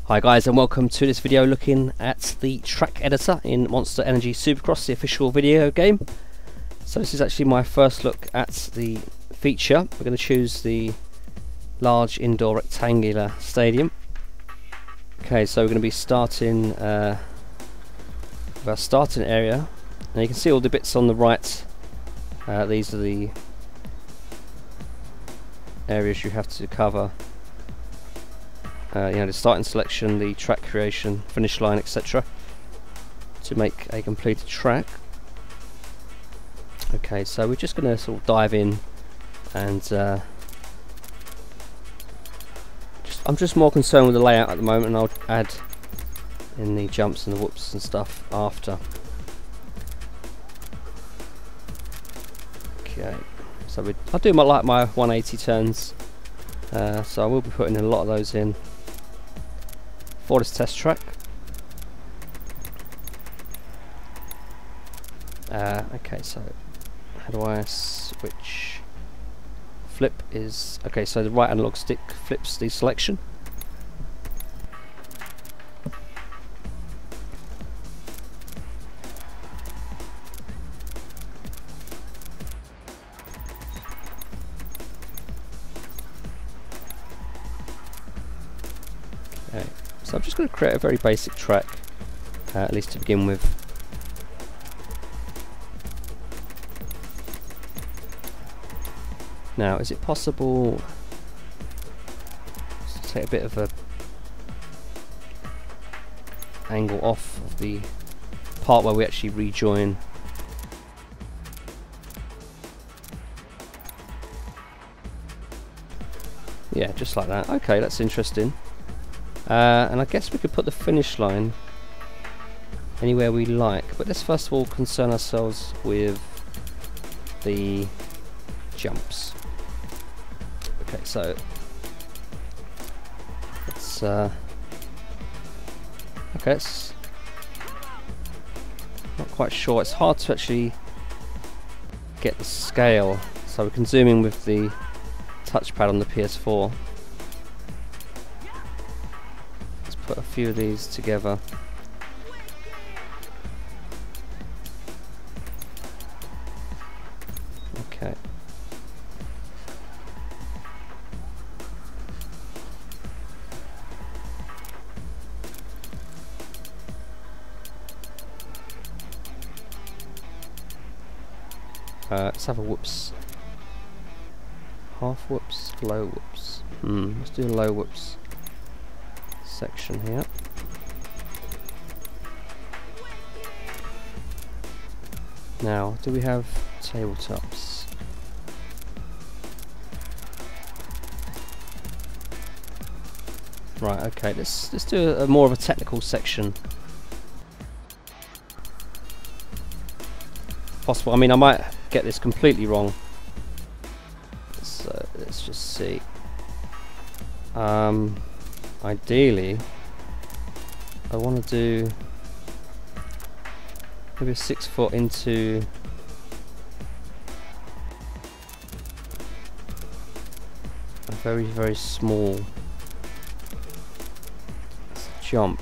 Hi guys, and welcome to this video looking at the track editor in Monster Energy Supercross, the official video game. So this is actually my first look at the feature. We're going to choose the large indoor rectangular stadium. Okay, so we're going to be starting with our starting area, and you can see all the bits on the right. These are the areas you have to cover. The starting selection, the track creation, finish line, etc. to make a completed track. Okay, so we're just going to sort of dive in, and I'm just more concerned with the layout at the moment, and I'll add in the jumps and the whoops and stuff after. Okay, so I do like my 180 turns, so I will be putting a lot of those in for this test track. Okay, so how do I switch? Flip is okay, so the right analog stick flips the selection. Okay. So I'm just going to create a very basic track, at least to begin with. Now, is it possible to take a bit of a angle off of the part where we actually rejoin? Yeah, just like that. Okay, that's interesting. And I guess we could put the finish line anywhere we like, but let's first of all concern ourselves with the jumps. Okay, so let's okay, it's not quite sure. It's hard to actually get the scale, so we can zoom in with the touchpad on the PS4. Put a few of these together. Okay. Let's have a whoops. Half whoops, low whoops. Let's do low whoops section here. Now, do we have tabletops? Right, okay, let's do a more of a technical section. Possible. I mean, I might get this completely wrong. So let's just see. Ideally, I want to do maybe a 6 foot into a very, very small jump.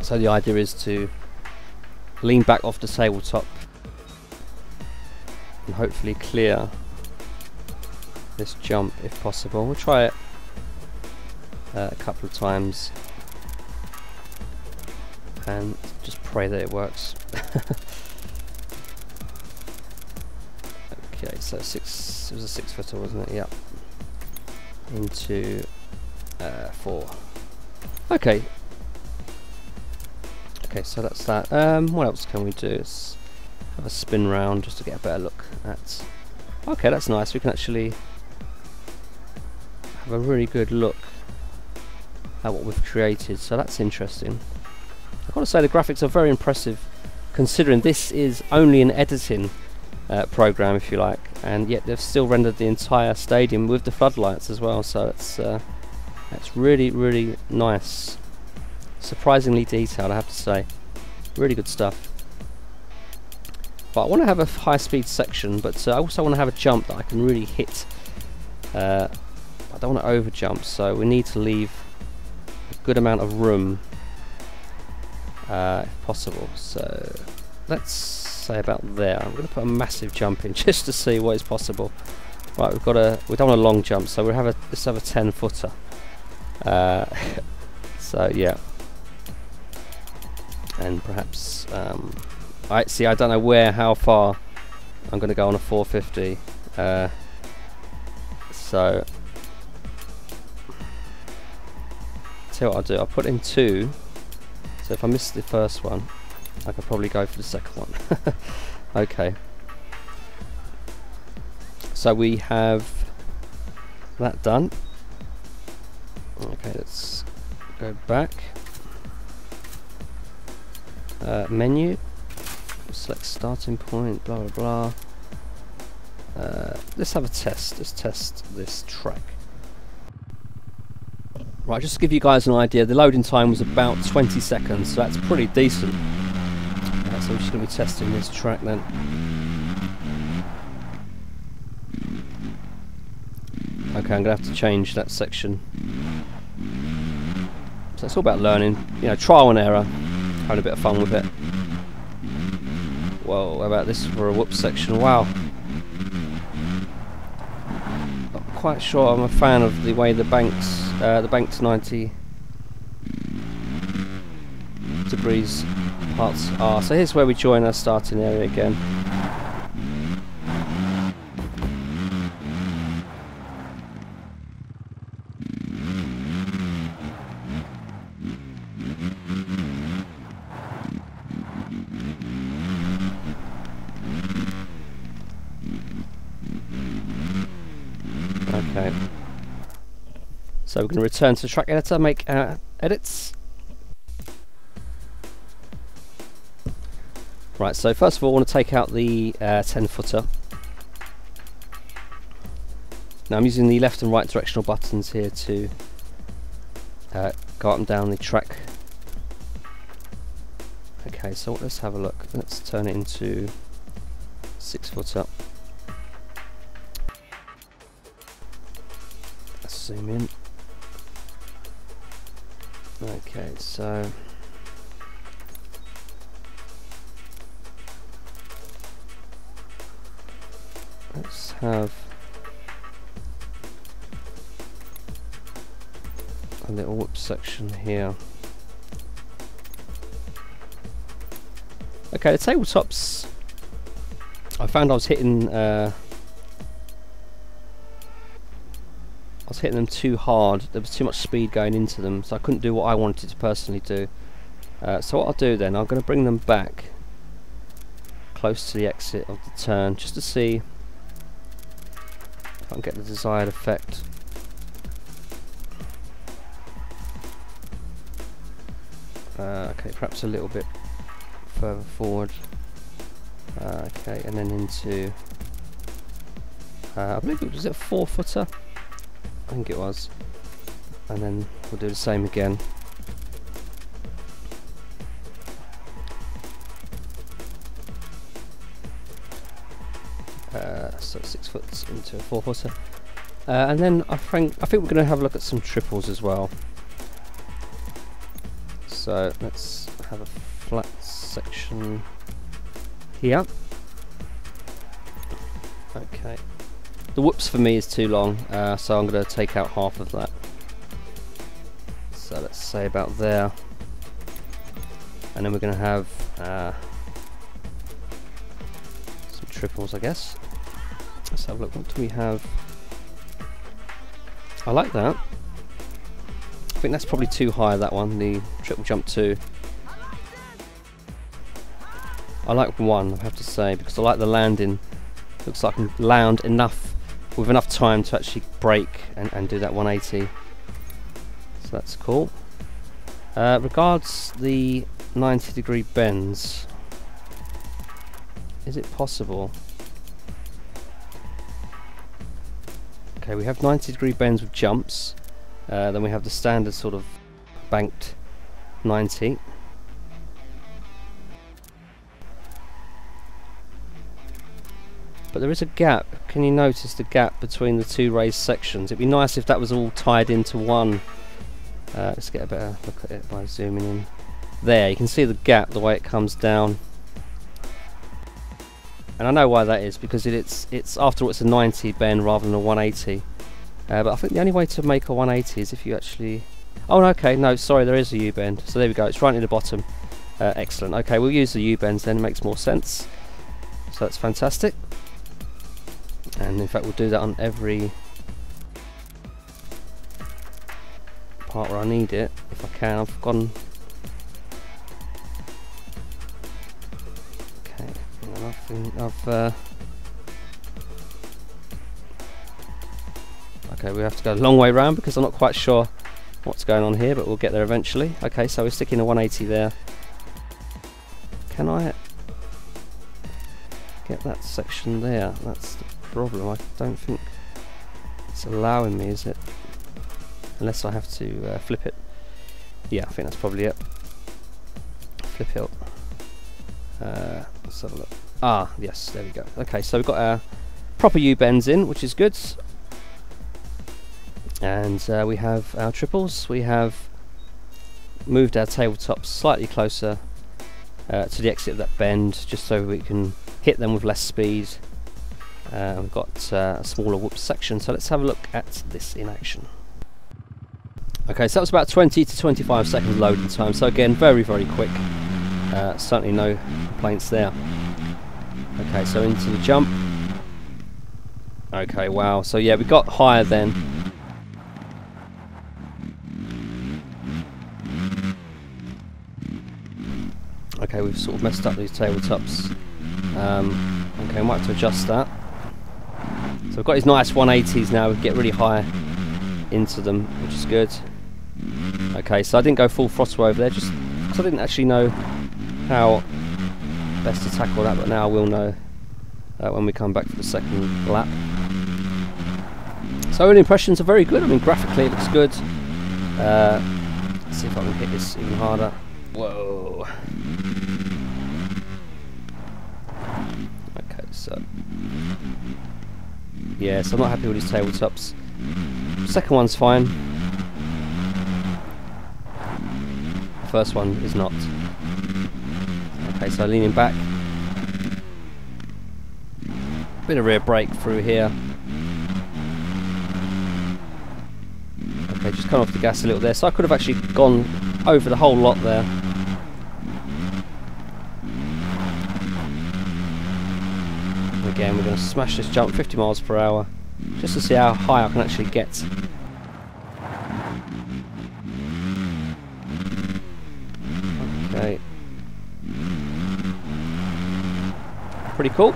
So the idea is to lean back off the tabletop and hopefully clear this jump if possible. We'll try it a couple of times and just pray that it works. Okay, so it was a 6 footer, wasn't it? Yeah. Into 4. Okay. Okay, so that's that. What else can we do? Let's have a spin round just to get a better look at. Okay, that's nice. We can actually have a really good look at what we've created, so that's interesting. I've got to say the graphics are very impressive, considering this is only an editing program, if you like, and yet they've still rendered the entire stadium with the floodlights as well. So that's really, really nice. Surprisingly detailed, I have to say. Really good stuff. But I want to have a high-speed section, but I also want to have a jump that I can really hit. I don't want to over jump, so we need to leave good amount of room if possible. So let's say about there. I'm going to put a massive jump in just to see what is possible. Right, we don't want a long jump, so let's have a 10-footer. So yeah, and perhaps I don't know how far I'm going to go on a 450. So tell you what I'll do. I'll put in 2. So if I miss the first one, I could probably go for the second one. Okay. So we have that done. Okay, let's go back. Menu. Select starting point. Blah blah blah. Let's have a test. Let's test this track. Right, just to give you guys an idea, the loading time was about 20 seconds, so that's pretty decent. So we're just going to be testing this track then. Okay, I'm going to have to change that section. So it's all about learning, you know, trial and error, having a bit of fun with it. Whoa, how about this for a whoop section? Wow. Not quite sure I'm a fan of the way the banked 90 degrees parts are. So here's where we join our starting area again. Okay. So we're going to return to the track editor, make our edits. Right, so first of all I want to take out the 10-footer. Now I'm using the left and right directional buttons here to go up and down the track. Okay, so let's have a look. Let's turn it into 6-footer. Let's zoom in. Okay, so let's have a little whoop section here. Okay, the tabletops, I found I was hitting them too hard. There was too much speed going into them, so I couldn't do what I wanted to personally do. So what I'll do then, I'm going to bring them back close to the exit of the turn, just to see if I can get the desired effect. Okay, perhaps a little bit further forward. Okay, and then into I believe it was a 4-footer. I think it was, and then we'll do the same again. So 6 foot into a 4-footer, and then I think we're going to have a look at some triples as well. So let's have a flat section here. Okay. The whoops for me is too long, so I'm going to take out half of that. So let's say about there. And then we're going to have some triples, I guess. Let's have a look. What do we have? I like that. I think that's probably too high, that one, the triple jump 2. I like 1, I have to say, because I like the landing. Looks like I can land enough with enough time to actually brake and do that 180. So that's cool. Regards the 90-degree bends, is it possible? Okay, we have 90-degree bends with jumps, then we have the standard sort of banked 90. But there is a gap. Can you notice the gap between the 2 raised sections? It'd be nice if that was all tied into one Let's get a better look at it by zooming in. There, you can see the gap, the way it comes down. And I know why that is, because it's after all it's a 90 bend rather than a 180. But I think the only way to make a 180 is if you actually... Oh, no, okay, no, sorry, there is a U-bend. So there we go, it's right near the bottom. Excellent. Okay, we'll use the U-bends then, it makes more sense. So that's fantastic. And in fact, we'll do that on every part where I need it, if I can. I've gone... Okay, we have to go a long way round because I'm not quite sure what's going on here, but we'll get there eventually. Okay, so we're sticking a 180 there. Can I get that section there? That's the problem. I don't think it's allowing me, is it? Unless I have to flip it. Yeah, I think that's probably it. Flip it up. Let's have a look. Ah, yes, there we go. Okay, so we've got our proper U-bends in, which is good. And we have our triples. We have moved our tabletops slightly closer to the exit of that bend, just so we can hit them with less speed. We've got a smaller whoop section, so let's have a look at this in action. Okay, so that was about 20 to 25 seconds loading time, so again, very, very quick. Certainly no complaints there. Okay, so into the jump. Okay, wow, so yeah, we got higher then. Okay, we've sort of messed up these tabletops. Okay, I might have to adjust that. So we've got these nice 180s now, we get really high into them, which is good. Okay, so I didn't go full throttle over there, just because I didn't actually know how best to tackle that, but now I will know when we come back for the second lap. So early impressions are very good. I mean, graphically it looks good. Let's see if I can hit this even harder. Whoa. Okay, so yeah, so I'm not happy with these tabletops. Second one's fine. The first one is not. Okay, so leaning back. Bit of rear brake through here. Okay, just come off the gas a little there. So I could have actually gone over the whole lot there. Again, we're going to smash this jump 50 miles per hour just to see how high I can actually get. Okay. Pretty cool.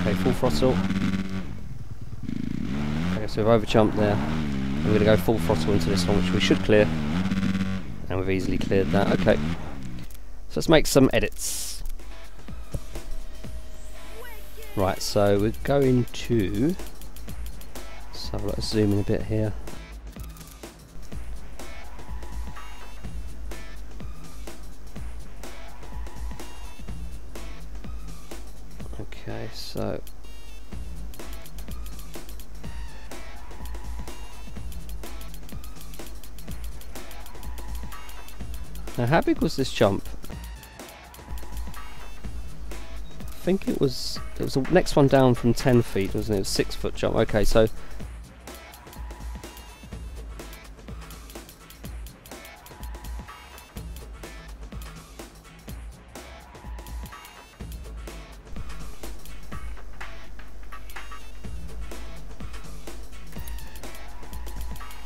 Okay, full throttle. Okay, so we've over jumped there. We're going to go full throttle into this one, which we should clear. And we've easily cleared that. Okay. So let's make some edits. Right, so we're going to... Let's have a look, zoom in a bit here. Okay, so... Now, how big was this jump? I think it was the next one down from 10 feet, wasn't it? It was a 6-foot jump. Okay, so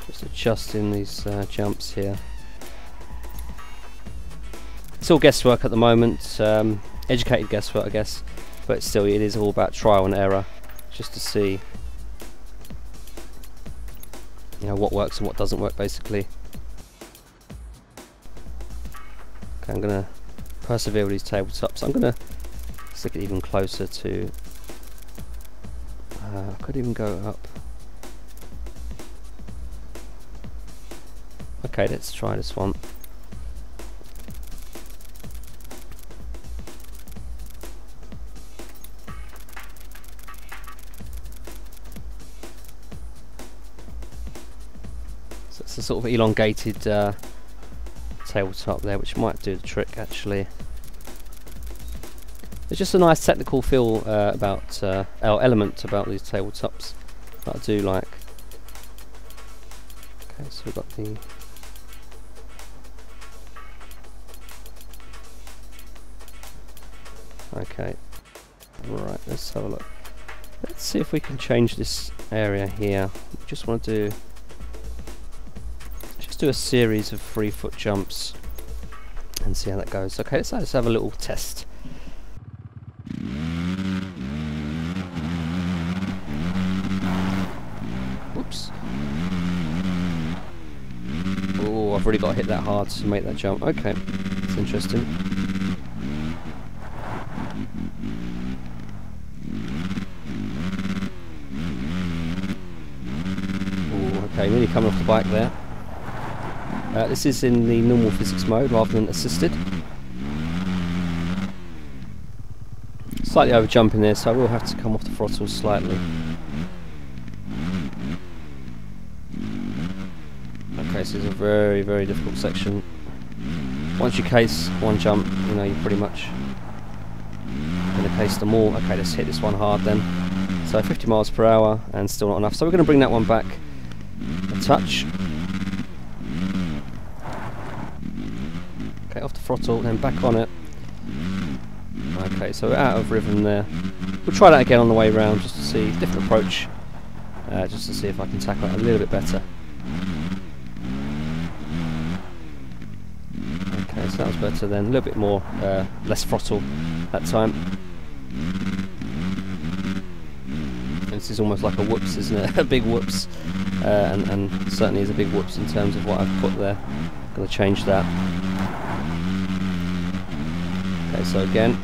just adjusting these jumps here. It's all guesswork at the moment, educated guesswork I guess, but still it is all about trial and error, just to see, you know, what works and what doesn't work basically. Okay, I'm going to persevere with these tabletops. I'm going to stick it even closer to, I could even go up. Okay, let's try this one. It's a sort of elongated tabletop there, which might do the trick actually. There's just a nice technical feel about element about these tabletops that I do like. Okay, so we've got the okay, right, let's have a look. Let's see if we can change this area here. We just want to do a series of 3-foot jumps and see how that goes. Okay, let's have a little test. Whoops. Oh, I've really got to hit that hard to make that jump. Okay, it's interesting. Oh, okay, really coming off the bike there. This is in the normal physics mode rather than assisted. Slightly over jumping there, so I will have to come off the throttle slightly. Okay, so it's a very, very difficult section. Once you case one jump, you know, you're pretty much going to case them all. Okay, let's hit this one hard then. So 50 miles per hour and still not enough. So we're going to bring that one back a touch. Okay, off the throttle, then back on it. Okay, so we're out of rhythm there. We'll try that again on the way round just to see, different approach, just to see if I can tackle it a little bit better. Okay, so that was better then, a little bit more, less throttle that time. This is almost like a whoops, isn't it? A big whoops, and certainly is a big whoops in terms of what I've put there. I'm going to change that. Okay, so again.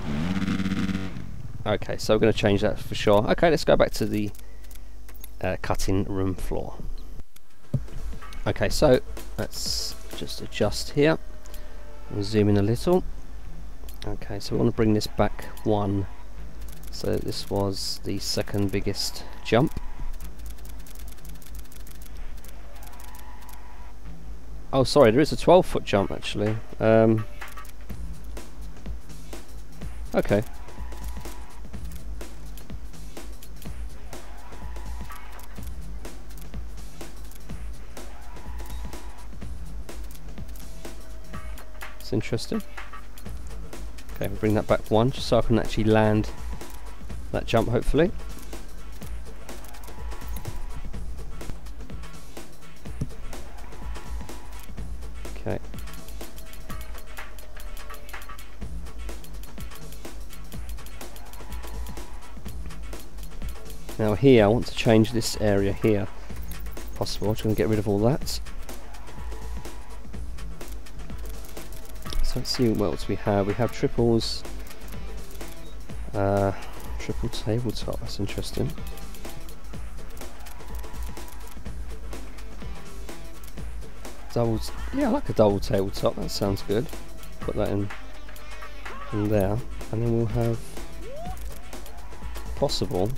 Okay, so we're going to change that for sure. Okay, let's go back to the cutting room floor. Okay, so let's just adjust here. We'll zoom in a little. Okay, so we want to bring this back one. So this was the second biggest jump. Oh, sorry, there is a 12-foot jump actually. Okay. It's interesting. Okay, we'll bring that back one just so I can actually land that jump hopefully. Okay. Now here, I want to change this area here, if possible. I'm just going to get rid of all that. So let's see what else we have. We have triples, triple tabletop, that's interesting. Doubles, yeah, I like a double tabletop, that sounds good. Put that in there, and then we'll have possible.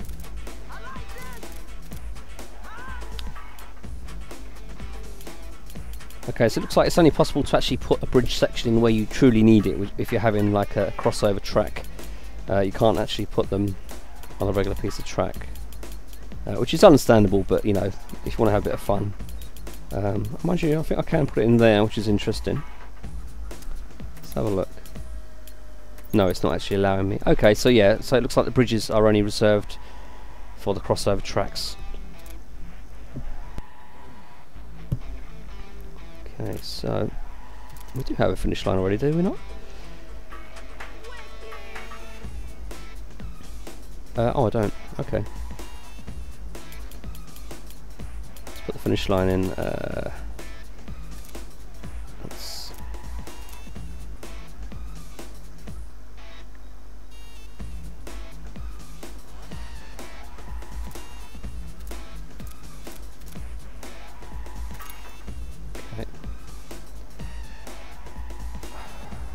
Okay, so it looks like it's only possible to actually put a bridge section in where you truly need it. If you're having like a crossover track, you can't actually put them on a regular piece of track, which is understandable, but you know, if you want to have a bit of fun. Mind you, I think I can put it in there, which is interesting. Let's have a look. No, it's not actually allowing me. Okay, so yeah, so it looks like the bridges are only reserved for the crossover tracks. Okay, so we do have a finish line already, do we not? Oh, I don't. Okay. Let's put the finish line in. Let's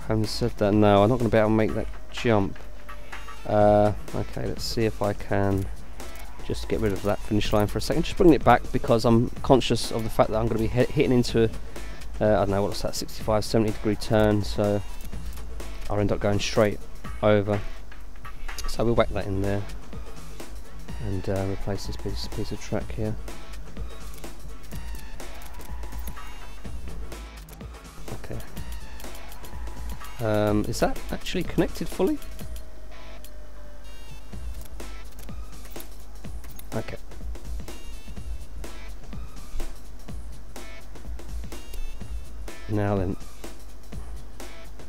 having said that, no, I'm not going to be able to make that jump. Okay, let's see if I can just to get rid of that finish line for a second. Just bringing it back because I'm conscious of the fact that I'm going to be hitting into I don't know, what's that, 65-70 degree turn, so I'll end up going straight over. So we'll whack that in there and replace this piece of track here. Okay. Is that actually connected fully? Okay. Now then.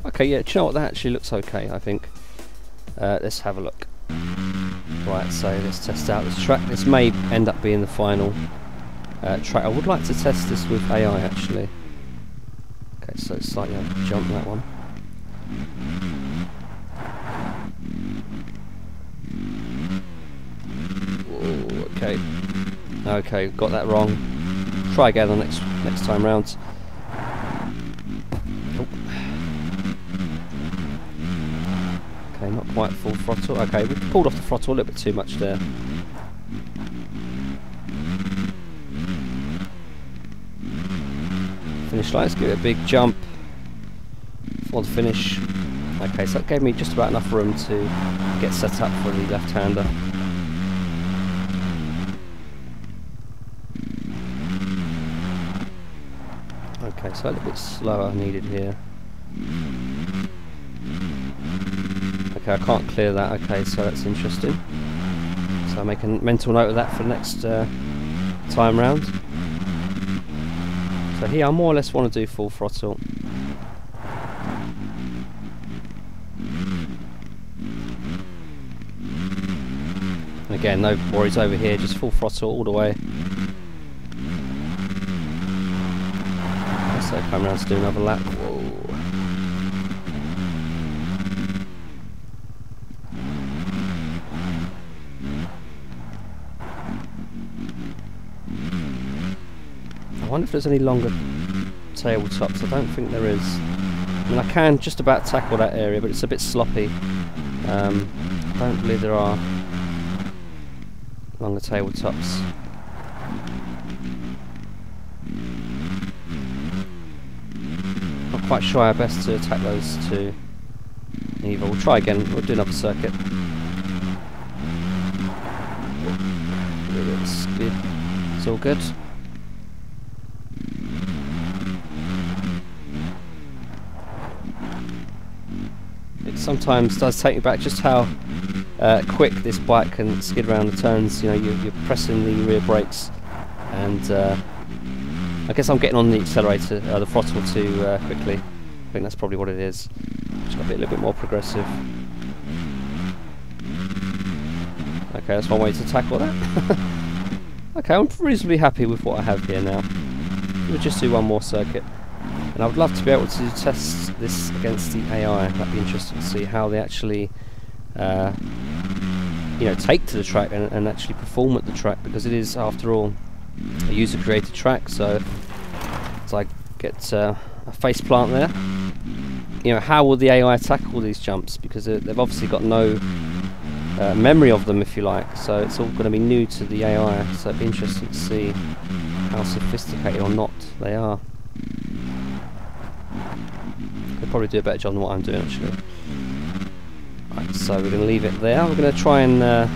Okay, yeah, do you know what, that actually looks okay, I think. Let's have a look. Right, so let's test out this track. This may end up being the final track. I would like to test this with AI actually. Okay, so slightly jump that one. Whoa, okay. Okay, got that wrong. Try again the next time round. Oh. Okay, not quite full throttle. Okay, we pulled off the throttle a little bit too much there. Finish line, let's give it a big jump for the finish. Okay, so that gave me just about enough room to get set up for the left-hander. Okay, so a little bit slower needed here. Okay, I can't clear that. Okay, so that's interesting. So I'll make a mental note of that for the next time round. So here I more or less want to do full throttle. Again, no worries over here, just full throttle all the way. So come around to do another lap. Whoa. I wonder if there's any longer tabletops. I don't think there is. I mean, I can just about tackle that area, but it's a bit sloppy. I don't believe there are longer tabletops. Not quite sure how best to attack those two either. We'll try again. We'll do another circuit. It's all good. It sometimes does take me back just how quick this bike can skid around the turns. You know, you're pressing the rear brakes, and I guess I'm getting on the accelerator, the throttle too quickly. I think that's probably what it is. Just got to be a little bit more progressive. Okay, that's one way to tackle that. Okay, I'm reasonably happy with what I have here now. We'll just do one more circuit. And I would love to be able to test this against the AI. That'd be interesting to see how they actually, you know, take to the track and actually perform at the track, because it is, after all, a user-created track. So, as I get a face plant there, you know, how will the AI tackle these jumps? Because they've obviously got no memory of them, if you like. So it's all going to be new to the AI. So it'd be interesting to see how sophisticated or not they are. Could probably do a better job than what I'm doing actually. Right, so we're going to leave it there. We're going to try and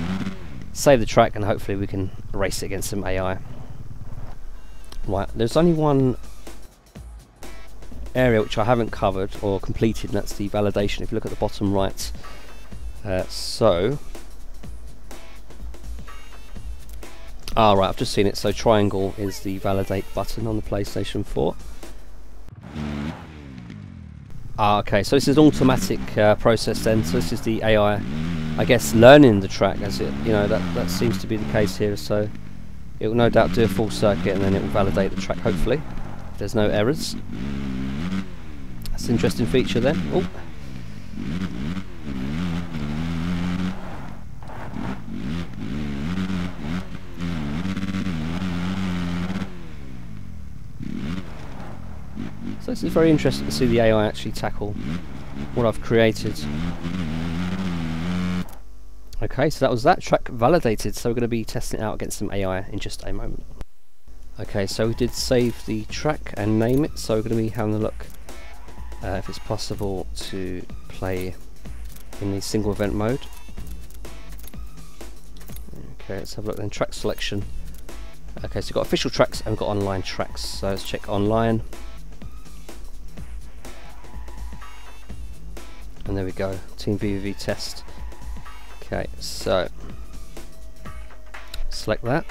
save the track, and hopefully we can race it against some AI. Right, there's only one area which I haven't covered or completed, and that's the validation. If you look at the bottom right, right, I've just seen it. So triangle is the validate button on the PlayStation 4. Okay, so this is an automatic process then. So this is the AI, I guess, learning the track, as it, you know, that seems to be the case here. So it will no doubt do a full circuit, and then it will validate the track, hopefully, if there's no errors. That's an interesting feature then. Oh. So this is very interesting to see the AI actually tackle what I've created. Okay, so that was that track validated, so we're going to be testing it out against some AI in just a moment. Okay, so we did save the track and name it, so we're going to be having a look if it's possible to play in the single event mode. Okay, let's have a look then. Track selection. Okay, so we've got official tracks and we've got online tracks, so let's check online. And there we go, Team VVV test. Okay, so select that,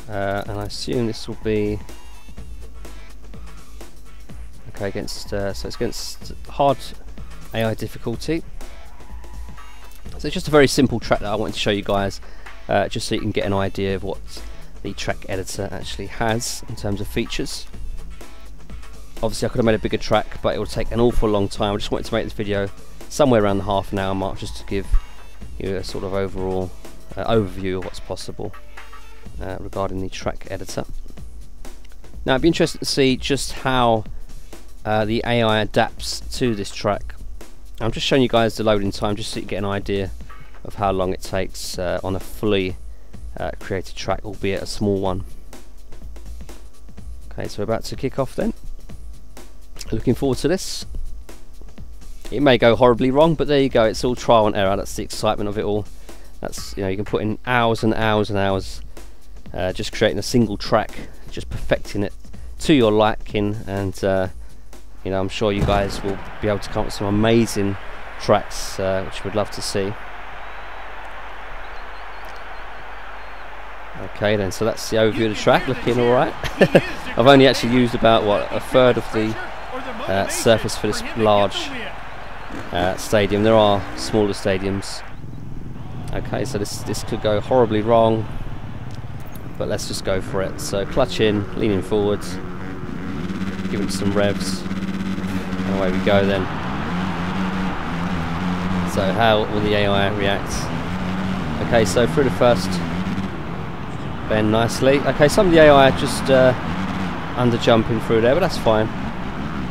and I assume this will be okay against. So it's against hard AI difficulty. So it's just a very simple track that I wanted to show you guys, just so you can get an idea of what the track editor actually has in terms of features. Obviously, I could have made a bigger track, but it would take an awful long time. I just wanted to make this video somewhere around the half an hour mark, just to give you a sort of overall overview of what's possible regarding the track editor. Now, I'd be interested to see just how the AI adapts to this track. I'm just showing you guys the loading time, just so you get an idea of how long it takes on a fully created track, albeit a small one. Okay, so we're about to kick off then. Looking forward to this. It may go horribly wrong, but there you go, it's all trial and error. That's the excitement of it all. That's, you know, you can put in hours and hours and hours just creating a single track, just perfecting it to your liking, and you know, I'm sure you guys will be able to come up with some amazing tracks, which we'd love to see. Okay then, so that's the overview of the track, looking alright. I've only actually used about, what, a third of the surface for this large stadium. There are smaller stadiums. Okay, so this could go horribly wrong, but let's just go for it. So clutch in, leaning forwards, give it some revs, and away we go then. So how will the AI react? Okay, so through the first bend nicely. Okay, some of the AI just under jumping through there, but that's fine.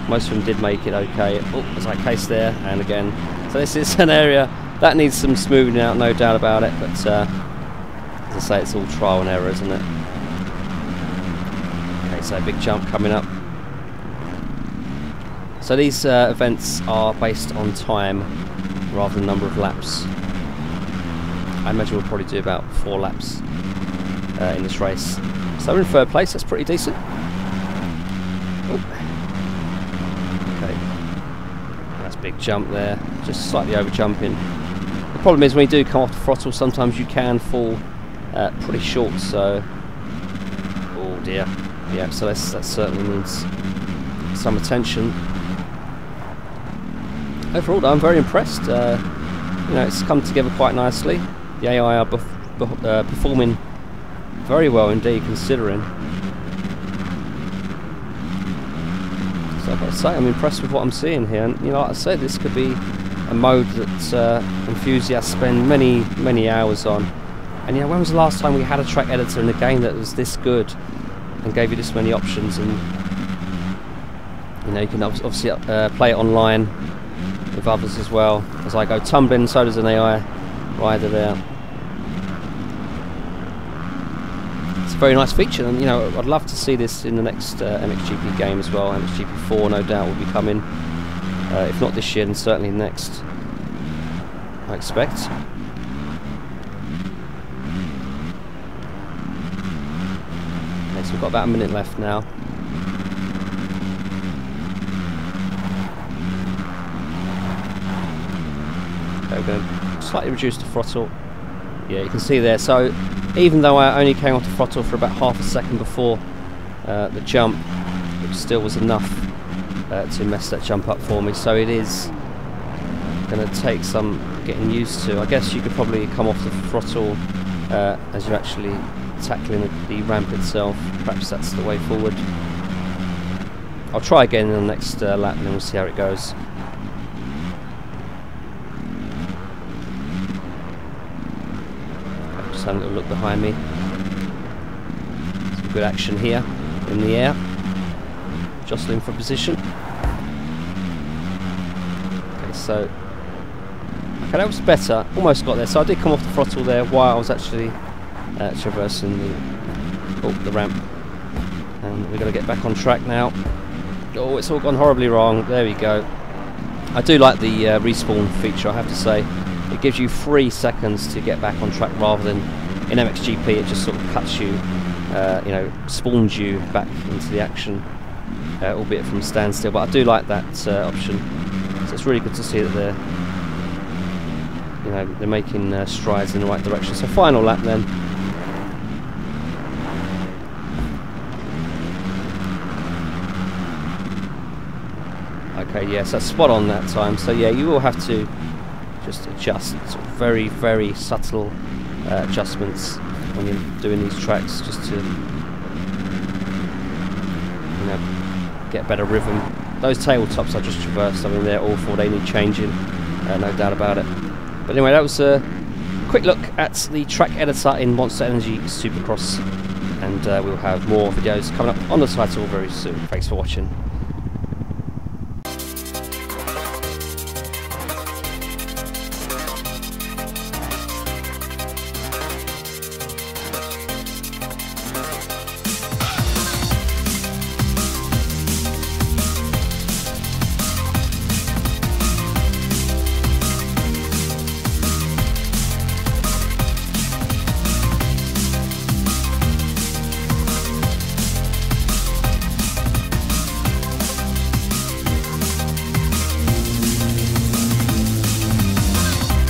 Most of them did make it okay. Oh, there's like case there, and again. So this is an area that needs some smoothing out, no doubt about it, but as I say, it's all trial and error, isn't it? Okay, so big jump coming up. So these events are based on time rather than number of laps. I imagine we'll probably do about 4 laps in this race. So we're in 3rd place, that's pretty decent. Oh. Okay, that's a big jump there, just slightly over jumping. The problem is when you do come off the throttle, sometimes you can fall pretty short, so oh dear. Yeah, so that certainly needs some attention. Overall though, I'm very impressed. You know, it's come together quite nicely. The AI are performing very well indeed, considering. So I've got to say, I'm impressed with what I'm seeing here. And you know, like I said, this could be a mode that enthusiasts spend many hours on. And you know, when was the last time we had a track editor in a game that was this good and gave you this many options? And you know, you can obviously play it online with others as well. As I go tumbling, so does an AI rider there. It's a very nice feature, and you know, I'd love to see this in the next MXGP game as well. MXGP4 no doubt will be coming, if not this year, then certainly next, I expect. Okay, so we've got about a minute left now. Okay, we're going to slightly reduce the throttle. Yeah, you can see there. So even though I only came off the throttle for about half a second before the jump, it still was enough to mess that jump up for me. So it is going to take some getting used to. I guess you could probably come off the throttle as you're actually tackling the ramp itself. Perhaps that's the way forward. I'll try again in the next lap, and then we'll see how it goes. Just having a little look behind me. Some good action here in the air, jostling for position. Okay, Okay, that was better. Almost got there. So I did come off the throttle there while I was actually traversing the ramp. And we've got to get back on track now. Oh, it's all gone horribly wrong. There we go. I do like the respawn feature, I have to say. It gives you 3 seconds to get back on track rather than in MXGP it just sort of cuts you, you know, spawns you back into the action, albeit from standstill. But I do like that option. So it's really good to see that they're, you know, they're making strides in the right direction. So final lap then. Okay, yes, that's spot on that time. So yeah, you will have to just adjust, sort of very, very subtle adjustments when you're doing these tracks, just to, you know, get better rhythm. Those tabletops I just traversed, I mean, they're awful. They need changing, no doubt about it. But anyway, that was a quick look at the track editor in Monster Energy Supercross, and we'll have more videos coming up on the title very soon. Thanks for watching.